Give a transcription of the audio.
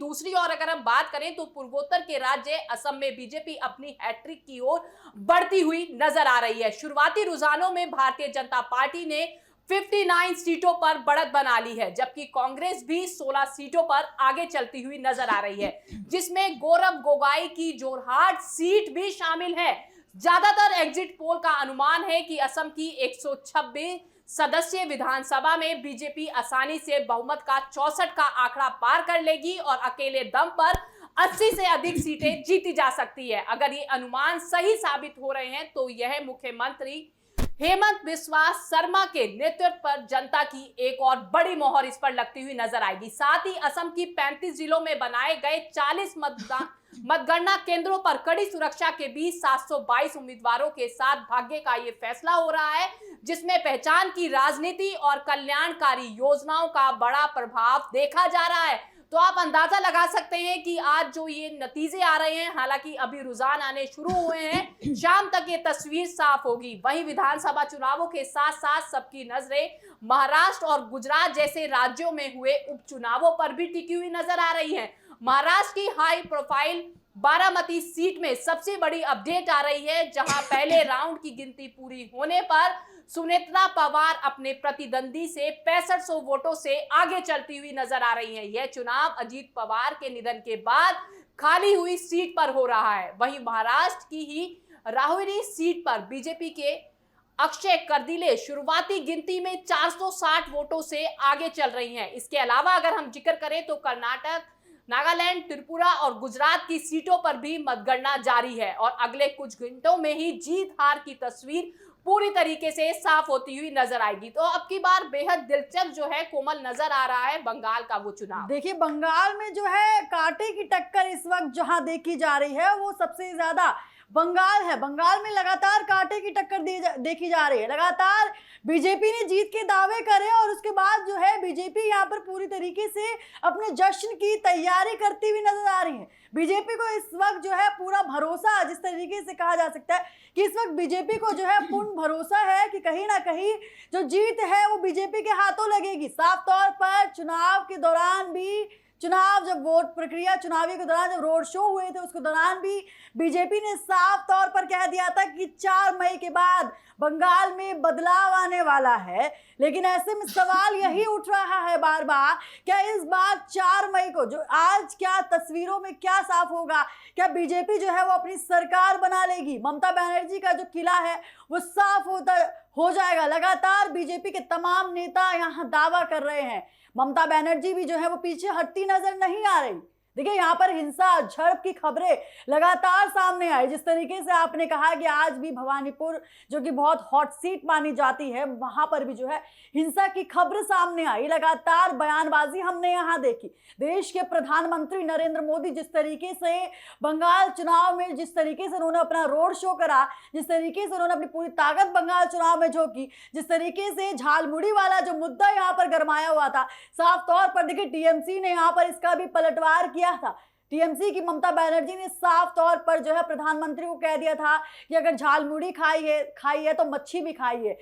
दूसरी ओर अगर हम बात करें तो पूर्वोत्तर के राज्य असम में बीजेपी अपनी हैट्रिक की ओर बढ़ती हुई नजर आ रही है। शुरुआती रुझानों में भारतीय जनता पार्टी ने 59 सीटों पर बढ़त बना ली है, जबकि कांग्रेस भी 16 सीटों पर आगे चलती हुई नजर आ रही है, जिसमें गौरव गोगोई की जोरहाट सीट भी शामिल है। ज्यादातर एग्जिट पोल का अनुमान है कि असम की 126 सदस्यीय विधानसभा में बीजेपी आसानी से बहुमत का 64 का आंकड़ा पार कर लेगी और अकेले दम पर 80 से अधिक सीटें जीती जा सकती है। अगर ये अनुमान सही साबित हो रहे हैं तो यह मुख्यमंत्री हेमंत बिस्वा शर्मा के नेतृत्व पर जनता की एक और बड़ी मोहर इस पर लगती हुई नजर आएगी। साथ ही असम की 35 जिलों में बनाए गए 40 मतगणना केंद्रों पर कड़ी सुरक्षा के बीच 722 उम्मीदवारों के साथ भाग्य का ये फैसला हो रहा है, जिसमें पहचान की राजनीति और कल्याणकारी योजनाओं का बड़ा प्रभाव देखा जा रहा है। तो आप अंदाजा लगा सकते हैं कि आज जो ये नतीजे आ रहे हैं, हालांकि अभी रुझान आने शुरू हुए हैं, शाम तक ये तस्वीर साफ होगी। वहीं विधानसभा चुनावों के साथ साथ सबकी नजरें महाराष्ट्र और गुजरात जैसे राज्यों में हुए उपचुनावों पर भी टिकी हुई नजर आ रही है। महाराष्ट्र की हाई प्रोफाइल बारामती सीट में सबसे बड़ी अपडेट आ रही है, जहां पहले राउंड की गिनती पूरी होने पर सुनेत्रा पवार अपने प्रतिद्वंदी से 6500 वोटों से आगे चलती हुई नजर आ रही हैं। यह चुनाव अजीत पवार के निधन के बाद खाली हुई सीट पर हो रहा है। वहीं महाराष्ट्र की ही राहुरी सीट पर बीजेपी के अक्षय कर्दिले शुरुआती गिनती में 460 वोटों से आगे चल रही हैं। इसके अलावा अगर हम जिक्र करें तो कर्नाटक, नागालैंड, त्रिपुरा और गुजरात की सीटों पर भी मतगणना जारी है और अगले कुछ घंटों में ही जीत हार की तस्वीर पूरी तरीके से साफ होती हुई नजर आएगी। तो अब की बार बेहद दिलचस्प जो है कोमल नजर आ रहा है बंगाल का वो चुनाव। देखिए, बंगाल में जो है कांटे की टक्कर इस वक्त जहां देखी जा रही है वो सबसे ज्यादा बंगाल है। बंगाल में लगातार कांटे की टक्कर देखी जा रही है। लगातार बीजेपी ने जीत के दावे करे और उसके बाद जो है बीजेपी यहाँ पर पूरी तरीके से अपने जश्न की तैयारी करती हुई नजर आ रही है। बीजेपी को इस वक्त जो है पूरा भरोसा, जिस तरीके से कहा जा सकता है कि इस वक्त बीजेपी को जो है पूर्ण भरोसा है कि कहीं ना कहीं जो जीत है वो बीजेपी के हाथों लगेगी। साफ तौर पर चुनाव के दौरान भी, चुनाव जब वोट प्रक्रिया चुनावी के दौरान जब रोड शो हुए थे उसके दौरान भी बीजेपी ने साफ तौर पर कह दिया था कि 4 मई के बाद बंगाल में बदलाव आने वाला है। लेकिन ऐसे में सवाल यही उठ रहा है बार बार, क्या इस बार 4 मई को जो आज क्या तस्वीरों में क्या साफ होगा, क्या बीजेपी जो है वो अपनी सरकार बना लेगी? ममता बनर्जी का जो किला है वो साफ हो जाएगा। लगातार बीजेपी के तमाम नेता यहाँ दावा कर रहे हैं। ममता बनर्जी भी जो है वो पीछे हटती नजर नहीं आ रही। देखिए, यहाँ पर हिंसा झड़प की खबरें लगातार सामने आई। जिस तरीके से आपने कहा कि आज भी भवानीपुर जो कि बहुत हॉट सीट मानी जाती है, वहां पर भी जो है हिंसा की खबर सामने आई। लगातार बयानबाजी हमने यहाँ देखी। देश के प्रधानमंत्री नरेंद्र मोदी जिस तरीके से बंगाल चुनाव में, जिस तरीके से उन्होंने अपना रोड शो करा, जिस तरीके से उन्होंने अपनी पूरी ताकत बंगाल चुनाव में झोंकी, जिस तरीके से झालमुड़ी वाला जो मुद्दा यहाँ पर गरमाया हुआ था, साफ तौर पर देखिए टीएमसी ने यहाँ पर इसका भी पलटवार किया था। टीएमसी की ममता बनर्जी ने साफ तौर पर जो है प्रधानमंत्री को कह दिया था कि अगर झालमुड़ी खाई है तो मच्छी भी खाई है।